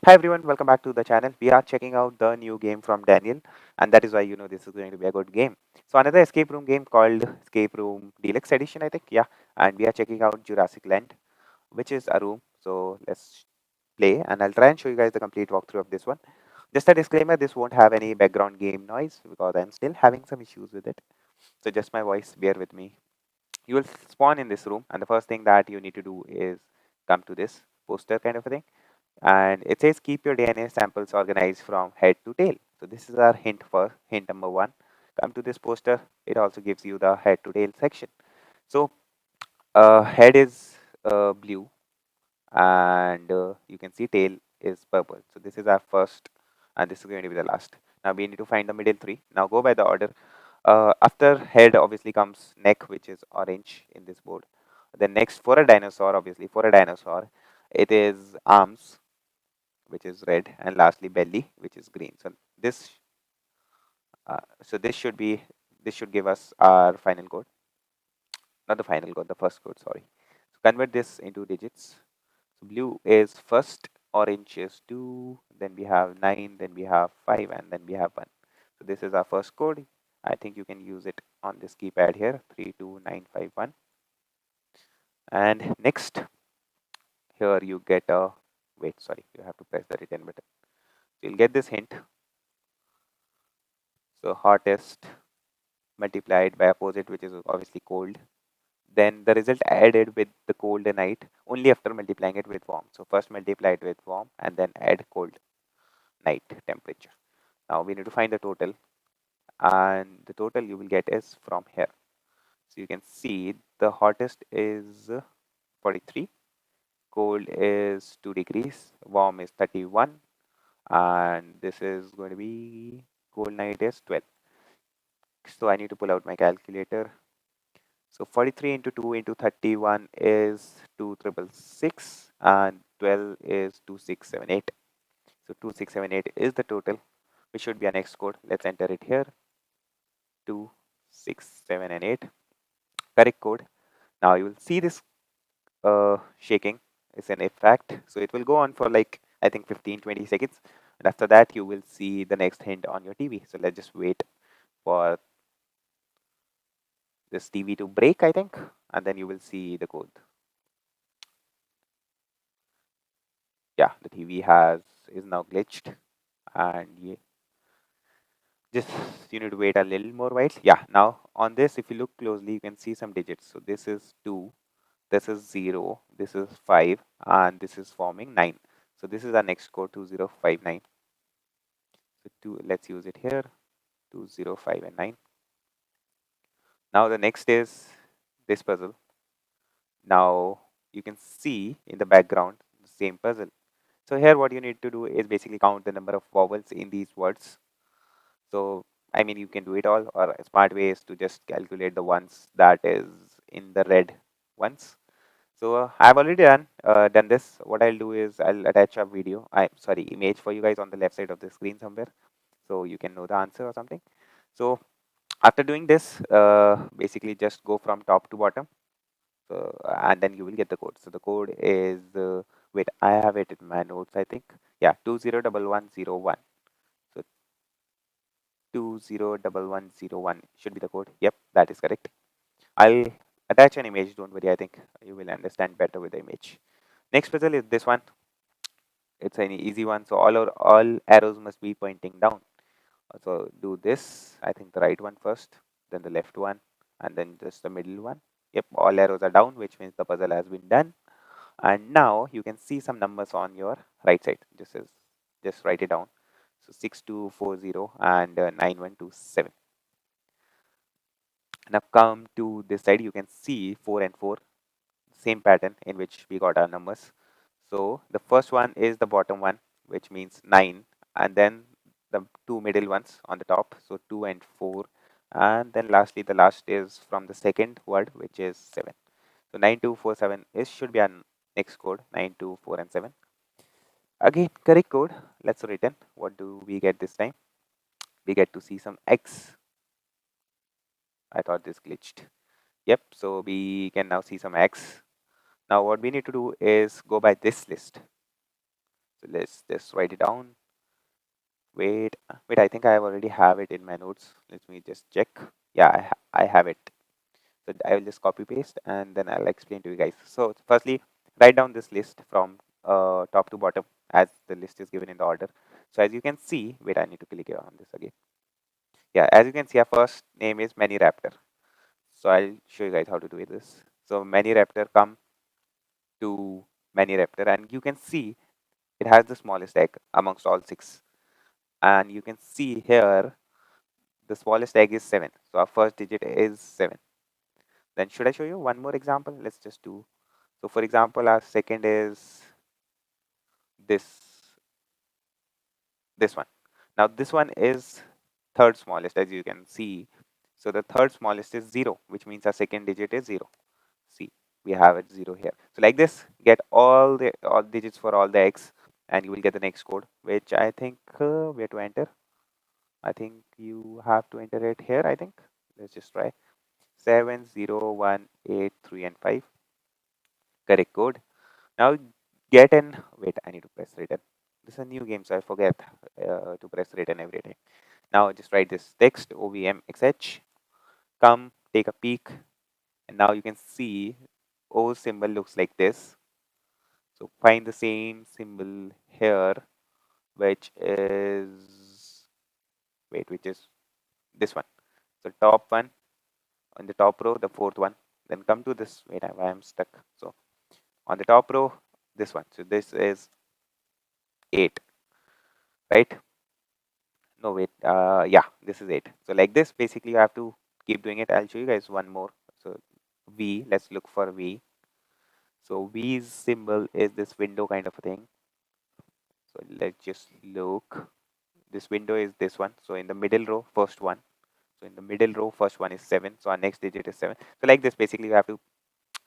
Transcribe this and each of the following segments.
Hi everyone, welcome back to the channel. We are checking out the new game from Daniel, and that is why you know this is going to be a good game. So another escape room game called Escape Room Deluxe Edition, I think. Yeah, and we are checking out Jurassic Land, which is a room. So let's play, and I'll try and show you guys the complete walkthrough of this one. Just a disclaimer: this won't have any background game noise because I'm still having some issues with it. So just my voice. Bear with me. You will spawn in this room, and the first thing that you need to do is come to this poster kind of a thing, and it says keep your DNA samples organized from head to tail. So this is our hint for hint number one. Come to this poster. It also gives you the head to tail section. So head is blue, and you can see tail is purple. So this is our first, and this is going to be the last. Now we need to find the middle three. Now go by the order. After head obviously comes neck, which is orange in this board. Then next for a dinosaur, obviously for a dinosaur, it is arms, which is red, and lastly belly, which is green. So this should be, this should give us our final code, not the final code, the first code, sorry. So convert this into digits. So blue is first, orange is 2, then we have 9, then we have 5, and then we have 1. So this is our first code. I think you can use it on this keypad here, 32951. And next, here you get a, wait, sorry, you have to press the return button. So you'll get this hint. So hottest multiplied by opposite, which is obviously cold. Then the result added with the cold night only after multiplying it with warm. So first multiply it with warm and then add cold night temperature. Now we need to find the total, and the total you will get is from here. So you can see the hottest is 43, cold is 2 degrees, warm is 31, and this is going to be cold night is 12. So I need to pull out my calculator. So 43 into 2 into 31 is 2666, and 12 is 2678. So 2678 is the total, which should be our next code. Let's enter it here. 2, 6, 7, and 8. Correct code. Now you will see this shaking. It's an effect. So it will go on for like, I think 15-20 seconds. And after that, you will see the next hint on your TV. So let's just wait for this TV to break, I think. And then you will see the code. Yeah, the TV is now glitched, and yeah, just you need to wait a little more while. Yeah, now on this, if you look closely, you can see some digits. So this is 2, this is 0, this is 5, and this is forming 9. So this is our next code, 2059. So let's use it here, 205 and 9. Now the next is this puzzle. Now you can see in the background the same puzzle. So here what you need to do is basically count the number of vowels in these words. So I mean, you can do it all, or a smart way is to just calculate the ones that is in the red ones. So I've already done this. What I'll do is I'll attach a video, image for you guys on the left side of the screen somewhere, so you can know the answer or something. So after doing this, basically just go from top to bottom, and then you will get the code. So the code is wait, I have it in my notes, I think. Yeah, 201101. So 201101 should be the code. Yep, that is correct. I'll attach an image, don't worry. I think you will understand better with the image. Next puzzle is this one. It's an easy one. So all arrows must be pointing down. So do this, I think the right one first, then the left one, and then just the middle one. Yep, all arrows are down, which means the puzzle has been done. And now you can see some numbers on your right side. Just write it down. So 6240 and 9127. Now come to this side, you can see 4 and 4, same pattern in which we got our numbers. So the first one is the bottom one, which means 9, and then the two middle ones on the top, so 2 and 4, and then lastly the last is from the second word, which is 7. So 9247 is should be our next code, 924 and 7. Again, correct code. Let's return. What do we get this time? We get to see some X. I thought this glitched. Yep, so we can now see some X. Now what we need to do is go by this list. So let's just write it down. Wait, I think I already have it in my notes. Let me just check. Yeah, I have it. So I will just copy paste and then I'll explain to you guys. So firstly, write down this list from top to bottom as the list is given in the order. So as you can see, wait, I need to click here on this again. Yeah, as you can see, our first name is Many Raptor. So I'll show you guys how to do this. So Many Raptor come to Many Raptor, and you can see it has the smallest egg amongst all six. And you can see here the smallest egg is 7. So our first digit is 7. Then should I show you one more example? Let's just do. So for example, our second is this this one. Now this one is third smallest, as you can see. So the third smallest is 0, which means our second digit is 0. See, we have it 0 here. So like this, get all digits for all the x, and you will get the next code, which I think we have to enter. I think you have to enter it here. I think. Let's just try 70183 and 5. Correct code. Now get an wait. I need to press return. This is a new game, so I forget to press return every time. Now just write this text ovmxh. Come take a peek, and now you can see O symbol looks like this. So find the same symbol here, which is which is this one. So top one on the top row, the fourth one. Then come to this. Wait, I am stuck. So on the top row, this one. So this is 8, right? No, wait. Yeah, this is 8. So like this, basically, you have to keep doing it. I'll show you guys one more. So V. Let's look for V. So V's symbol is this window kind of a thing. So let's just look. This window is this one. So in the middle row, first one. So in the middle row, first one is 7. So our next digit is 7. So like this, basically, you have to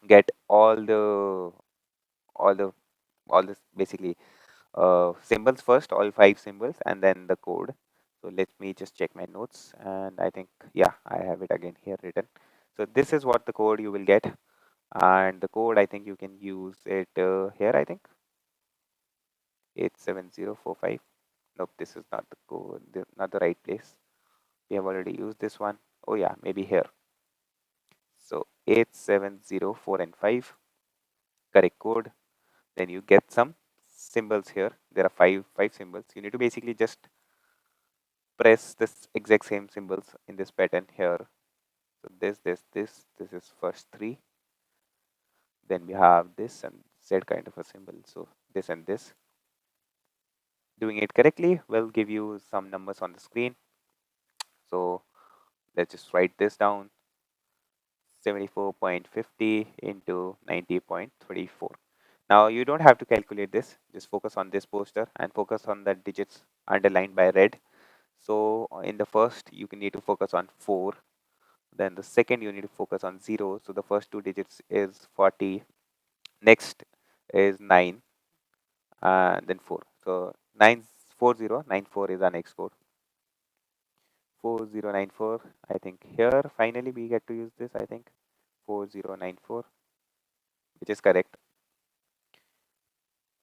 get all the all this basically symbols first, all 5 symbols, and then the code. So let me just check my notes, and I think yeah, I have it again here written. So this is what the code you will get, and the code I think you can use it here. I think 87045. Nope, this is not the code, not the right place. We have already used this one. Oh yeah, maybe here. So 8704 and 5, correct code. Then you get some symbols here. There are five symbols. You need to basically just press this exact same symbols in this pattern here. So this is first 3. Then we have this and Z kind of a symbol. So this and this. Doing it correctly will give you some numbers on the screen. So let's just write this down. 74.50 into 90.34. Now you don't have to calculate this. Just focus on this poster and focus on the digits underlined by red. So in the first, you can need to focus on 4. Then the second, you need to focus on 0. So the first 2 digits is 40. Next is 9, and then 4. So 94094 is our next code. 4094. I think here finally we get to use this. I think 4094, which is correct.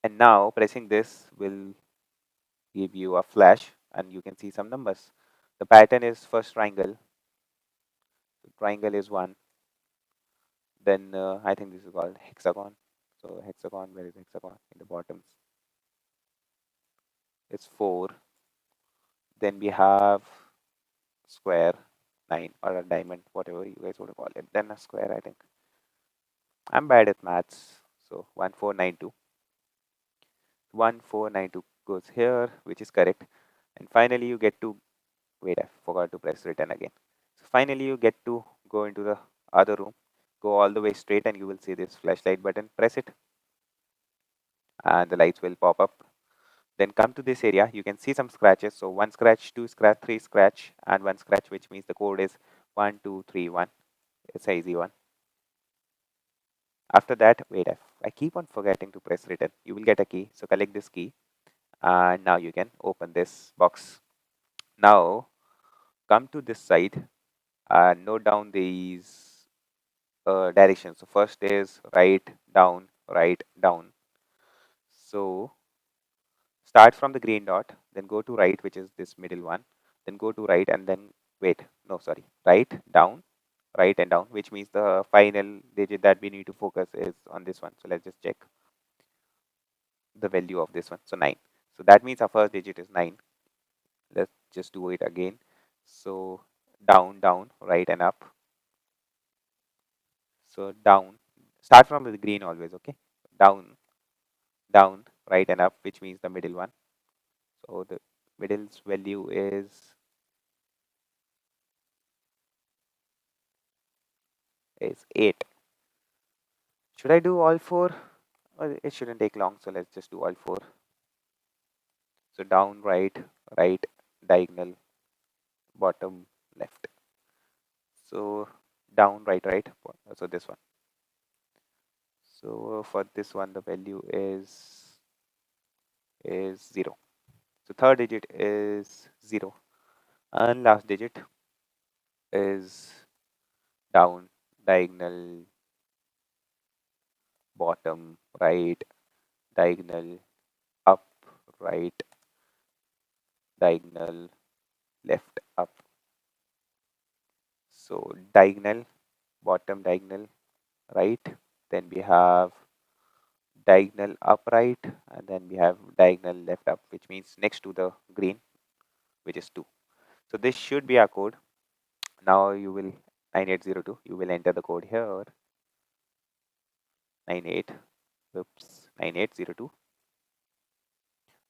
And now pressing this will give you a flash, and you can see some numbers. The pattern is first triangle. So triangle is 1. Then I think this is called hexagon. So hexagon, where is hexagon? In the bottoms. It's 4. Then we have square, 9, or a diamond, whatever you guys would call it. Then a square, I think. I'm bad at maths. So 1492. 1492 goes here, which is correct. And finally, you get to wait. I forgot to press return again. So finally, you get to go into the other room. Go all the way straight, and you will see this flashlight button. Press it, and the lights will pop up. Then come to this area. You can see some scratches. So 1 scratch, 2 scratch, 3 scratch, and 1 scratch, which means the code is 1231. It's an easy one. After that, wait, I keep on forgetting to press return. You will get a key. So collect this key, and now you can open this box. Now come to this side and note down these directions. So first is right, down, right, down. So Start from the green dot, then go to right, which is this middle one, then go to right and then wait, no, sorry, right and down, which means the final digit that we need to focus is on this one. So let's just check the value of this one. So 9. So that means our first digit is 9. Let's just do it again. So down, down, right and up. So down, start from the green always, okay? Down, down, right and up, which means the middle one. So the middle's value is 8. Should I do all four? It shouldn't take long, so let's just do all four. So down, right, right, diagonal, bottom, left. So down, right, right. So this one. So for this one, the value is 0. So third digit is 0, and last digit is down, diagonal, bottom, right, diagonal, up, right, diagonal, left, up. So diagonal, bottom, diagonal, right. Then we have diagonal upright, and then we have diagonal left up, which means next to the green, which is 2. So this should be our code. Now you will 9802. You will enter the code here. 98. Oops. 9802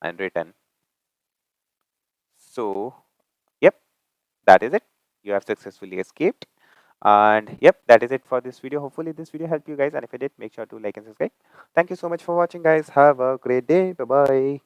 and return. So yep, that is it. You have successfully escaped. And yep, that is it for this video. Hopefully this video helped you guys, and if it did, make sure to like and subscribe. Thank you so much for watching, guys. Have a great day. Bye bye.